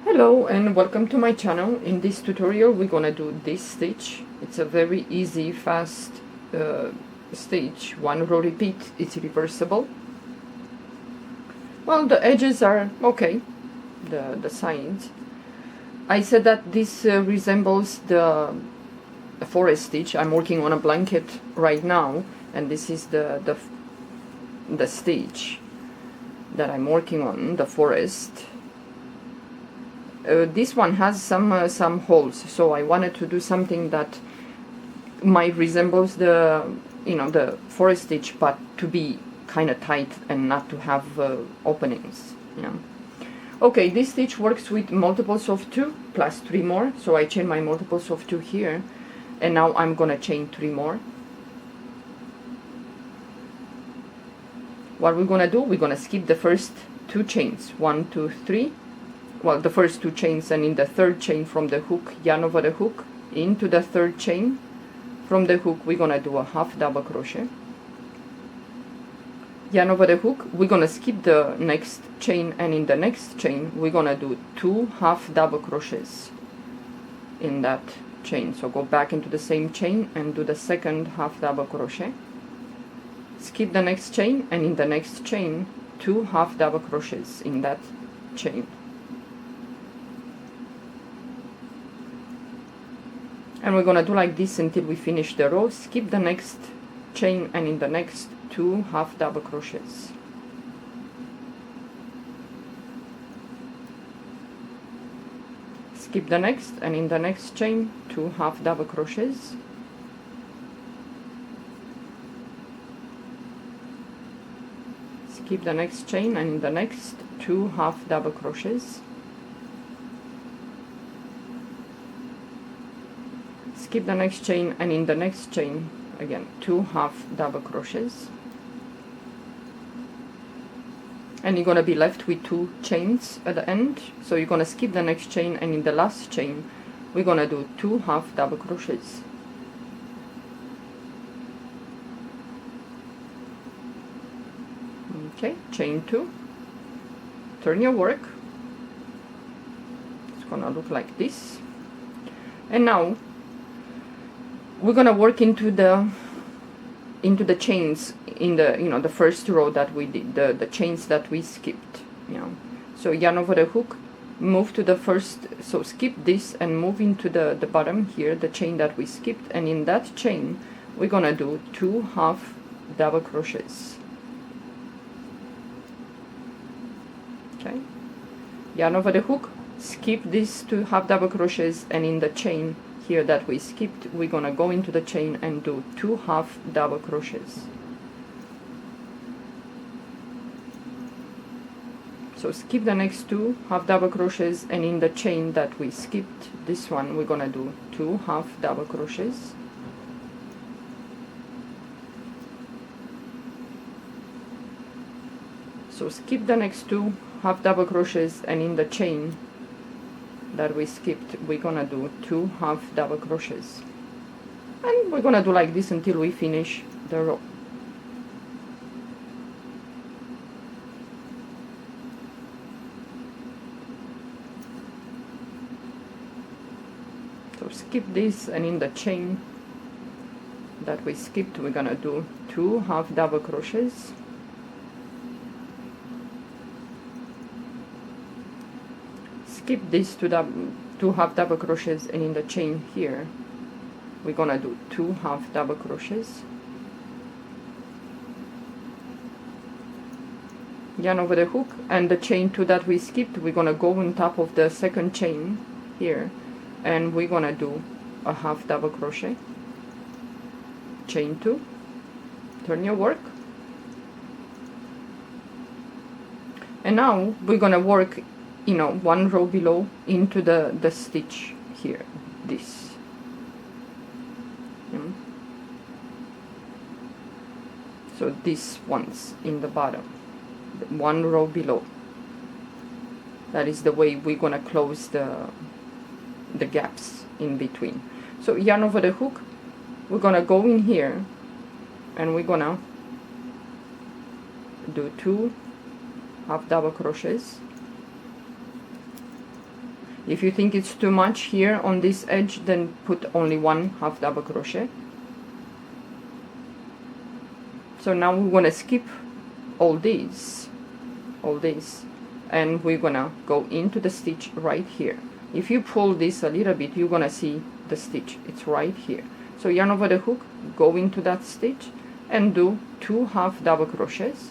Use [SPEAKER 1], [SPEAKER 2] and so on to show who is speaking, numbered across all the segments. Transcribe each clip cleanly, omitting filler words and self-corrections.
[SPEAKER 1] Hello and welcome to my channel. In this tutorial we're gonna do this stitch. It's a very easy, fast stitch. One row repeat, it's reversible. Well, the edges are okay, the sides. I said that this resembles the forest stitch. I'm working on a blanket right now, and this is the stitch that I'm working on, the forest. This one has some holes, so I wanted to do something that might resembles the forest stitch, but to be kind of tight and not to have openings. Okay, this stitch works with multiples of 2 plus 3 more, so I chain my multiples of 2 here, and now I'm gonna chain 3 more. What we're gonna do, we're gonna skip the first 2 chains, 1 2 3. Well, the first 2 chains, and in the third chain from the hook, yarn over the hook into the third chain. From the hook we're gonna do a half double crochet, yarn over the hook, we're gonna skip the next chain, and in the next chain we're gonna do 2 half double crochets in that chain. So go back into the same chain and do the second half double crochet, skip the next chain, and in the next chain 2 half double crochets in that chain. And we're gonna do like this until we finish the row. Skip the next chain, and in the next 2 half double crochets. Skip the next, and in the next chain 2 half double crochets. Skip the next chain, and in the next 2 half double crochets. Skip the next chain, and in the next chain again 2 half double crochets, and you're gonna be left with 2 chains at the end. So you're gonna skip the next chain, and in the last chain we're gonna do 2 half double crochets. Okay, chain 2, turn your work. It's gonna look like this, and now we're gonna work into the chains in the the first row that we did, the chains that we skipped. So yarn over the hook, move to the first, so skip this and move into the bottom here, the chain that we skipped, and in that chain we're gonna do 2 half double crochets. Okay, yarn over the hook, skip these 2 half double crochets, and in the chain here that we skipped we're gonna go into the chain and do 2 half double crochets. So skip the next 2 half double crochets, and in the chain that we skipped, this one, we're gonna do 2 half double crochets. So skip the next 2 half double crochets, and in the chain that we skipped we're gonna do 2 half double crochets, and we're gonna do like this until we finish the row. So skip this, and in the chain that we skipped we're gonna do 2 half double crochets. Skip these 2 half double crochets, and in the chain here we're gonna do 2 half double crochets. Yarn over the hook, and the chain 2 that we skipped we're gonna go on top of the second chain here, and we're gonna do a half double crochet, chain 2, turn your work, and now we're gonna work one row below into the stitch here, this. So this one's in the bottom, one row below. That is the way we're gonna close the gaps in between. So yarn over the hook, we're gonna go in here, and we're gonna do 2 half double crochets, If you think it's too much here on this edge, then put only 1 half double crochet. So now we're gonna skip all these, and we're gonna go into the stitch right here. If you pull this a little bit, you're gonna see the stitch. It's right here. So yarn over the hook, go into that stitch and do 2 half double crochets.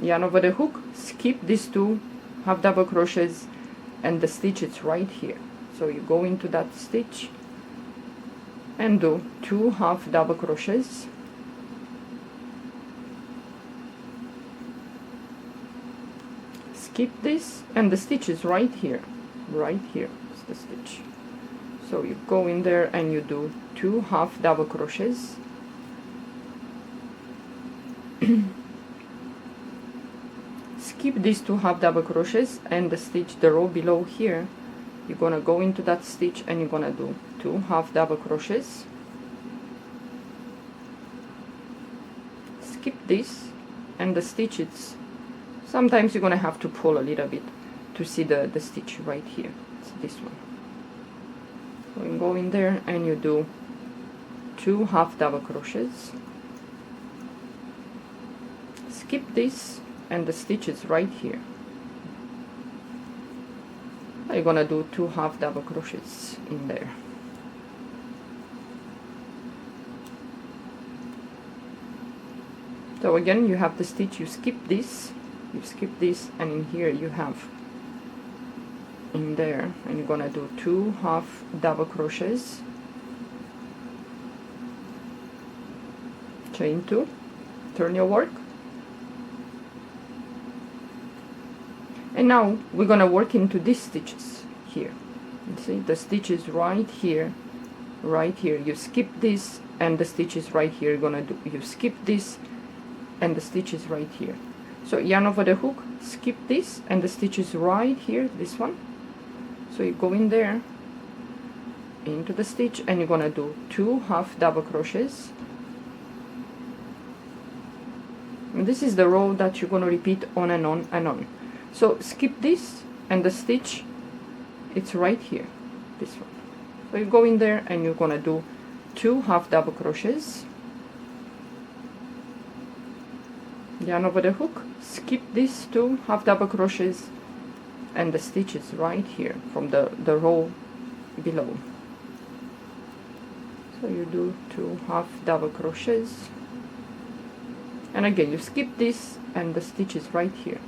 [SPEAKER 1] Yarn over the hook, skip these 2 half double crochets, and the stitch is right here. So you go into that stitch and do 2 half double crochets. Skip this, and the stitch is right here. Right here is the stitch. So you go in there and you do 2 half double crochets. Skip these 2 half double crochets and the stitch, the row below here, you're gonna go into that stitch and you're gonna do 2 half double crochets. Skip this, and the stitch, it's sometimes you're gonna have to pull a little bit to see the stitch right here. It's this one. So you go in there and you do 2 half double crochets. Skip this, and the stitch is right here. You're gonna do 2 half double crochets in there. So again, you have the stitch, you skip this, and in here you have in there, and you're gonna do 2 half double crochets, chain 2, turn your work. And now we're gonna work into these stitches here. You see, the stitch is right here, right here. You skip this, and the stitch is right here. You're gonna do, you skip this, and the stitch is right here. So yarn over the hook, skip this, and the stitch is right here, this one. So you go in there, into the stitch, and you're gonna do 2 half double crochets. And this is the row that you're gonna repeat on and on and on. So skip this, and the stitch, it's right here, this one. So you go in there and you're gonna do 2 half double crochets. Yarn over the hook, skip these 2 half double crochets, and the stitch is right here from the row below. So you do 2 half double crochets, and again you skip this, and the stitch is right here.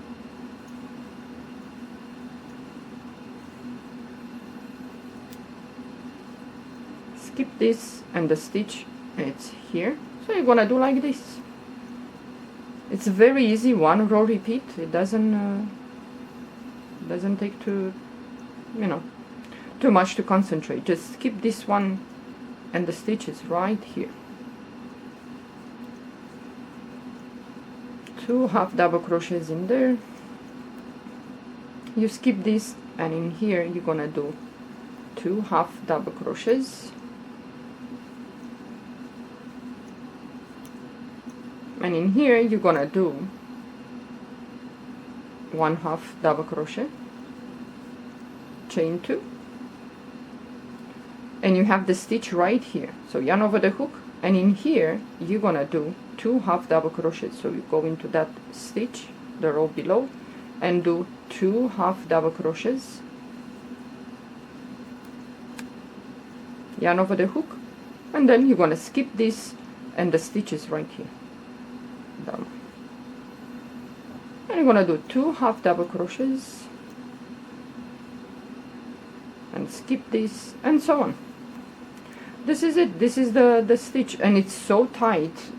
[SPEAKER 1] Skip this, and the stitch, it's here. So you're gonna do like this. It's a very easy one row repeat. It doesn't take too much to concentrate. Just skip this one, and the stitch is right here. 2 half double crochets in there. You skip this, and in here you're gonna do 2 half double crochets. And in here you're gonna do 1 half double crochet, chain 2, and you have the stitch right here. So yarn over the hook, and in here you're gonna do 2 half double crochets. So you go into that stitch, the row below, and do 2 half double crochets. Yarn over the hook, and then you're gonna skip this, and the stitch is right here. Down. And you're gonna do 2 half double crochets, and skip this, and so on. This is it. This is the stitch, and it's so tight.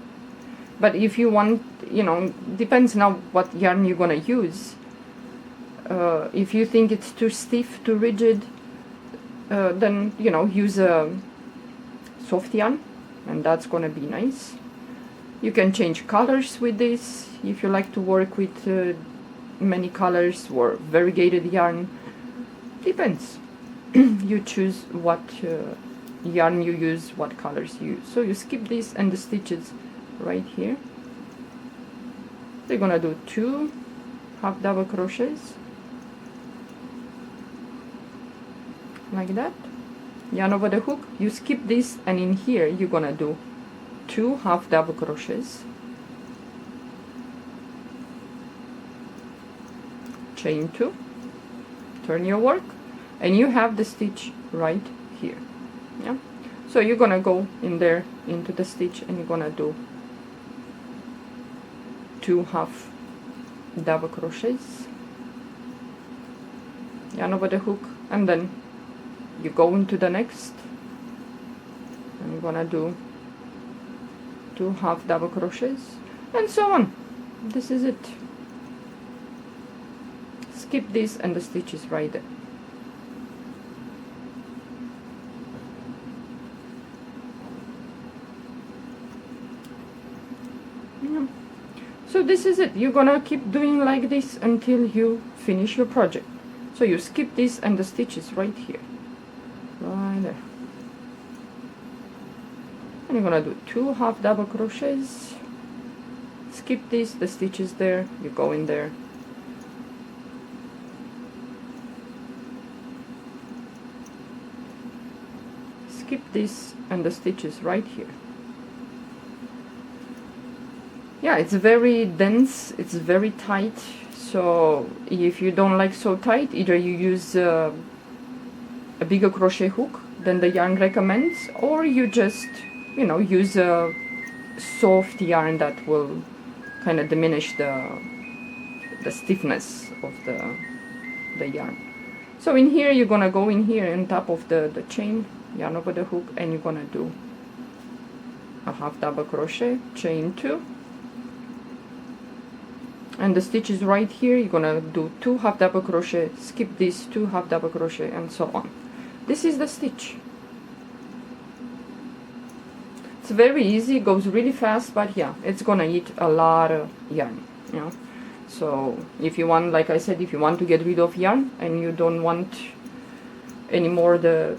[SPEAKER 1] But if you want, depends now what yarn you're gonna use. If you think it's too stiff, too rigid, then use a soft yarn, and that's gonna be nice. You can change colors with this if you like to work with many colors or variegated yarn. Depends. You choose what yarn you use, what colors you use. So you skip this, and the stitches right here. So you're gonna do 2 half double crochets, like that, yarn over the hook, you skip this, and in here you're gonna do 2 half double crochets, chain 2, turn your work, and you have the stitch right here. Yeah, so you're gonna go in there into the stitch, and you're gonna do 2 half double crochets, yarn over the hook, and then you go into the next, and you're gonna do 2 half double crochets, and so on. This is it. Skip this, and the stitch is right there. Yeah. So this is it. You're gonna keep doing like this until you finish your project. So you skip this, and the stitch is right here, right there, and you're gonna do 2 half double crochets, skip this, the stitch is there, you go in there, skip this, and the stitch is right here. Yeah, it's very dense, it's very tight, so if you don't like so tight, either you use a bigger crochet hook than the yarn recommends, or you just, you know, use a soft yarn that will kind of diminish the stiffness of the yarn. So in here, you're gonna go in here on top of the chain, yarn over the hook, and you're gonna do a half double crochet, chain 2, and the stitch is right here. You're gonna do 2 half double crochet, skip this, 2 half double crochet, and so on. This is the stitch. It's very easy, goes really fast, but yeah, it's gonna eat a lot of yarn, you know. So if you want, like I said, if you want to get rid of yarn and you don't want anymore the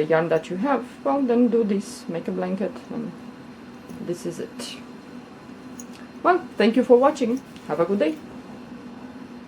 [SPEAKER 1] yarn that you have, well, then do this, make a blanket, and this is it. Well, thank you for watching. Have a good day.